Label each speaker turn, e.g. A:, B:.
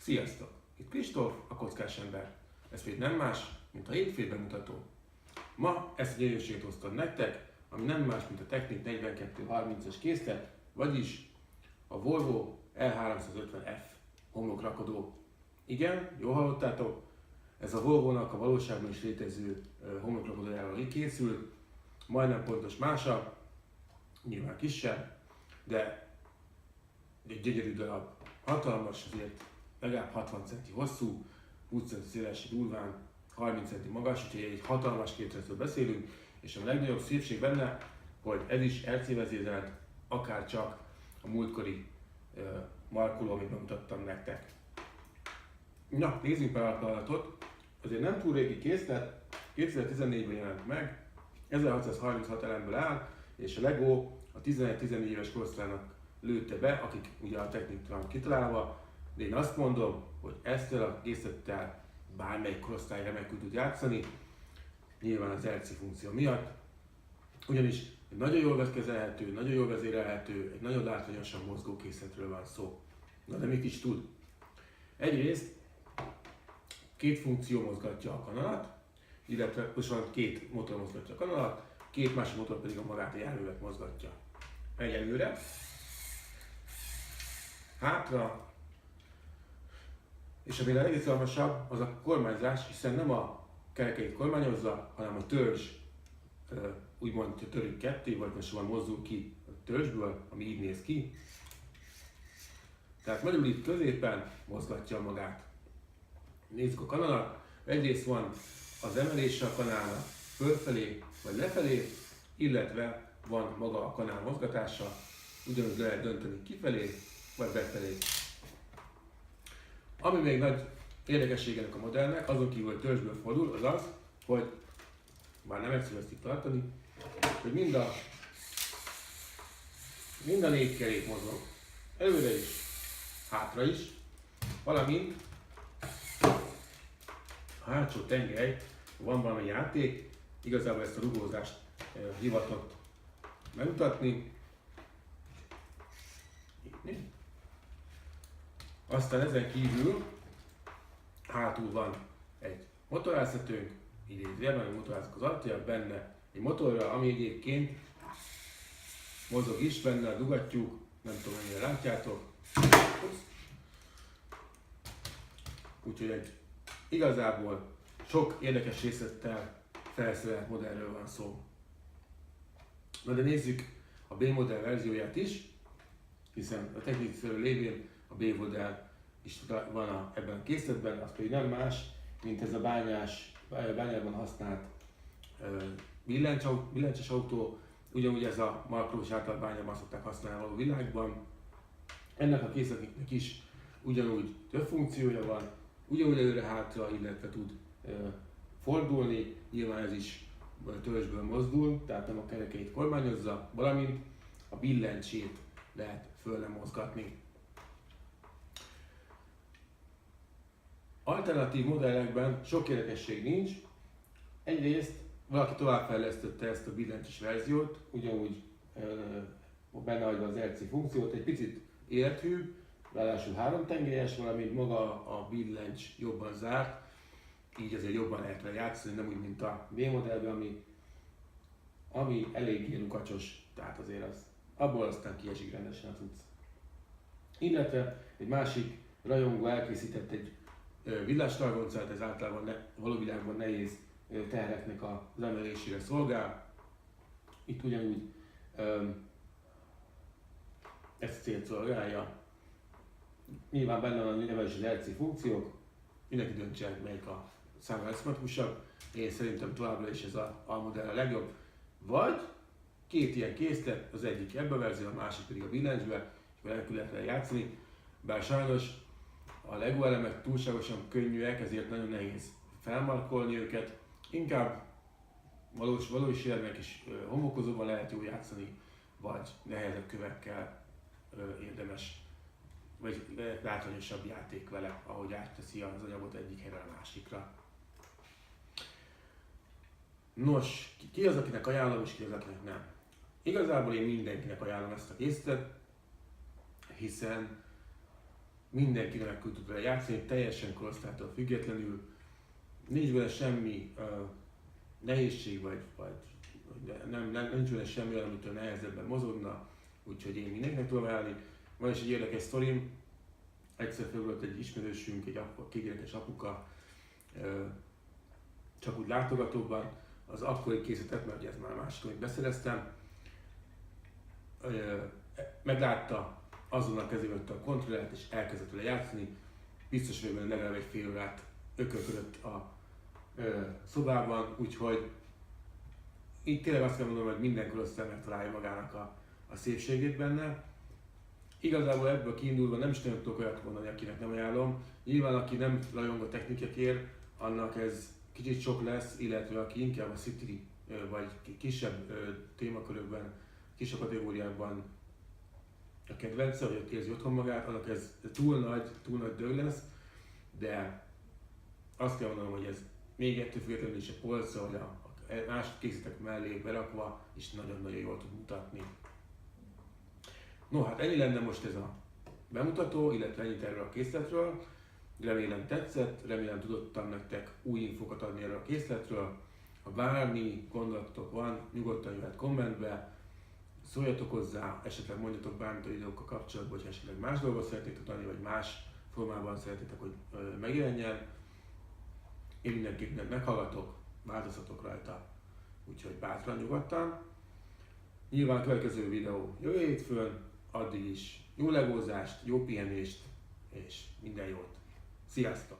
A: Sziasztok! Itt Kristóf, a kockás ember. Ez pedig nem más, mint a hétfő bemutató. Ma ezt a gyönyörűséget hoztam nektek, ami nem más, mint a Technic 4230-as készlet, vagyis a Volvo L350F homlokrakodó. Igen, jól hallottátok, ez a Volvo-nak a valóságban is létező homlokrakodójával készült, majdnem pontos mása, nyilván kisebb, de egy gyönyörű darab. Hatalmas, azért legalább 60 cm hosszú, 20 cm szélesség durván, 30 cm magas, úgyhogy egy hatalmas készletről beszélünk, és a legnagyobb szépség benne, hogy ez is RC vezérelt, akár csak a múltkori markoló, amit bemutattam nektek. Na, nézzünk pár alapadatot. Azért nem túl régi készlet, 2014-ben jelent meg, 1636 elemből áll, és a Lego a 11-14 éves korosztálynak lőtte be, akik ugye a Technictől kitalálva, de én azt mondom, hogy ezzel a készlettel bármelyik korosztály remekül tud játszani, nyilván az RC funkció miatt, ugyanis egy nagyon jól kezelhető, nagyon jól vezérelhető, egy nagyon látványosan mozgó készletről van szó. Na de mit is tud? Egyrészt két funkció mozgatja a kanalat, illetve most van két motor mozgatja a kanalat, két másik motor pedig a magát a járművet mozgatja. Megy előre, hátra, és ami a legizgalmasabb, az a kormányzás, hiszen nem a kerekeit kormányozza, hanem a törzs, úgymond törik ketté, vagy most van mozdul ki a törzsből, ami így néz ki. Tehát magyarul itt középen mozgatja magát. Nézzük a kanalat. Egyrészt van az emelése a kanálnak fölfelé vagy lefelé, illetve van maga a kanál mozgatása, ugyanúgy lehet dönteni kifelé vagy befelé. Ami még nagy érdekességenek a modellnek, azon kívül, hogy törzsből fordul, az az, hogy már nem egyszerű ezt itt tartani, hogy mind a négy kerék mozog. Előre is, hátra is, valamint a hátsó tengely, van valami játék, igazából ezt a rugózást hivatott megmutatni. Aztán ezen kívül hátul van egy motorázhetőnk, idézőjelben, hogy motorázzuk az ajtajat, benne egy motorra, ami egyébként mozog is, benne a dugattyúk, nem tudom, mennyire látjátok. Úgyhogy egy igazából sok érdekes részlettel felszerelt modellről van szó. Na de nézzük a B-modell verzióját is, hiszen a Technic lévén a B-modell is van ebben a készletben, az pedig nem más, mint ez a bányában használt billentyűs autó, ugyanúgy ez a markolós által bányában szokták használni való világban. Ennek a készletnek is ugyanúgy több funkciója van, ugyanúgy előre-hátra, illetve tud fordulni, nyilván ez is törzsből mozdul, tehát nem a kerekeit kormányozza, valamint a billentyűt lehet föl mozgatni. Alternatív modellekben sok érdekesség nincs. Egyrészt valaki továbbfejlesztette ezt a billentyűs verziót, ugyanúgy benne hagyva az RC funkciót, egy picit élethűbb, ráadásul háromtengelyes, valamint maga a billentyű jobban zárt, így azért jobban lehet vele játszani, nem úgy, mint a B-modellben, ami eléggé lukacsos, tehát azért abból aztán kiesik rendesen a cucc. Illetve egy másik rajongó elkészített egy villástargoncát, ez általában való világban nehéz tehereknek az emelésére szolgál. Itt ugyanúgy ezt célt szolgálja. Nyilván benne van a nevelési RC funkciók, mindenki döntse el, melyik a számára eszmetikusabb. Én szerintem továbbra is ez a modell a legjobb. Vagy két ilyen készlet, az egyik ebbe a verzió, a másik pedig a billentyűbe, és elkül lehet vele játszani. Bár sajnos a Lego elemek túlságosan könnyűek, ezért nagyon nehéz felmarkolni őket. Inkább valós érmek is homokozóban lehet jól játszani, vagy nehezebb kövekkel érdemes, vagy látványosabb játék vele, ahogy átteszi az anyagot egyik helyre a másikra. Nos, ki az, akinek ajánlom, és ki az, akinek nem? Igazából én mindenkinek ajánlom ezt a készletet, hiszen mindenki remekül tud vele játszani, teljesen korosztálytól függetlenül. Nincs vele semmi nehézség, vagy nincs vele semmi olyan, amitől nehezebben mozogna, úgyhogy én mindenkinek tudom ajánlani. Van is egy érdekes sztorim, egyszer felült egy ismerősünk, egy kétgyerekes apuka, csak úgy látogatóban, az akkori készletet, mert ez már a másik, amit beszereztem, meglátta, azonnal kezébe vette a kontrollert és elkezdett vele játszani. Biztos vagyok benne, legalább egy fél órát ökölködött a szobában, úgyhogy itt tényleg azt kell mondanom, hogy minden korosztály megtalálja magának a szépségét benne. Igazából ebből kiindulva nem is nagyon tudok olyat mondani, akinek nem ajánlom. Nyilván aki nem rajong a technikekért, annak ez kicsit sok lesz, illetve aki inkább a City vagy kisebb témakörökben, kisebb kategóriákban a kedvence, vagy érzi otthon magát, annak ez túl nagy dög lesz, de azt kell mondanom, hogy ez még ettől függetlenül is a polca, hogy a más készletek mellé berakva is nagyon-nagyon jól tud mutatni. No, hát ennyi lenne most ez a bemutató, illetve ennyit erről a készletről. Remélem tetszett, remélem tudottam nektek új infokat adni erről a készletről. Ha bármi gondolatok van, nyugodtan jöhet kommentbe, szóljatok hozzá, esetleg mondjatok bármit a videókkal kapcsolatban, hogy esetleg más dolgot szeretnétek tudni, vagy más formában szeretnétek, hogy megjelenjen. Én mindenképpen meghallgatok, változtatok rajta, úgyhogy bátran, nyugodtan. Nyilván a következő videó jövő hétfőn, addig is jó legózást, jó pihenést és minden jót. Sziasztok!